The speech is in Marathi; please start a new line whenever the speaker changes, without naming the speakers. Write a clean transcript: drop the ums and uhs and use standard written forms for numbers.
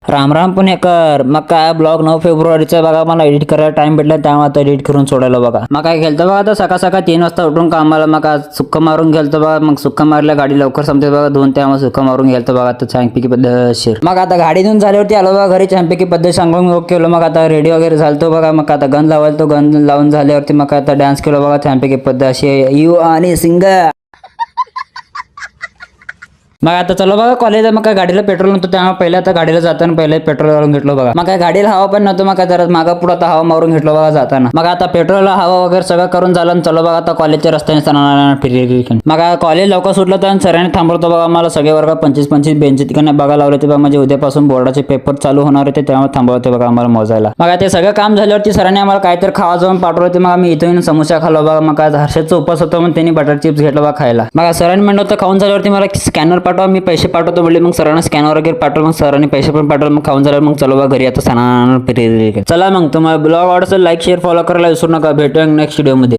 राम राम पुणेकर. मग काय ब्लॉग 9 फेब्रुवारीचा बघा मला एडिट करायला टाइम भेटला त्यामुळे आता एडिट करून सोडायला बघा. मग काय गेलतो बघा आता सकाळ सकाळ 3 वाजता उठून कामाला. मग आज सुक्का मारून गेलतो बघा. मग सुक्का मारल्या गाडी लवकर संपते बघा 2 त्यामुळे सुक्का मारून गेलतो बघा. आता छानपैकी पद्धतशीर मग आता गाडी घेऊन झाल्यावरती आलो बघा घरी. छानपैकी पद्धत सांगून केलं. मग आता रेडी वगैरे झालतो बघा. मग आता गन लावायला तो गन लावून झाल्यावरती मग आता डान्स केलो बघा छानपैकी पद्धत अशी यू आणि सिंगर. मग आता चलो बघा कॉलेजला. मग काय गाडीला पेट्रोल नव्हतं त्यामुळे पहिले आता गाडीला जाताना पहिले पेट्रोल मारून घेतलो बघा. मग काय गाडीला हवा पण नव्हतं. मग काय जरा मागं पुढं आता हवा मारून घेतलो बघा जाताना. मग आता पेट्रोलला हवा वगैरे सगळं करून झालं. चलो बघा आता कॉलेजच्या रस्त्याने जाणार फिरी. मग कॉलेज लवकर सुटलं तर सरांनी थांबवतो बघा. मला सगळे वर्ग 25-25 बेंच तिकडे बघा लावले ते बघा. म्हणजे उद्यापासून बोर्डाचे पेपर चालू होणार होते त्यामुळे थांबवते बघा आम्हाला मोजायला. मग ते सगळं काम झाल्यावरती सरांनी आम्हाला काहीतरी खावा जाऊन पाठवलं होते. मग आम्ही इथून समोसा खाल्लो बघा. मग काय हर्षदचा उपास होता म्हणून त्यांनी बटर चिप्स घेतलं बघा खायला. मग सरांनी म्हणलं होतं खाऊन झाल्यावरती मला स्कॅनर पाठवा मी पैसे पाठवतो बोलले. मग सरांना स्कॅनर वगैरे पाठवलं. मग सरांनी पैसे पण पाठवले. मग खाऊन झाल्यावर मग चलो बा घरी आता सणा. चला मग तुम्हाला ब्लॉग आवडतं लाईक शेअर फॉलो करायला विसरू नका. भेटूया नेक्स्ट व्हिडिओ मध्ये.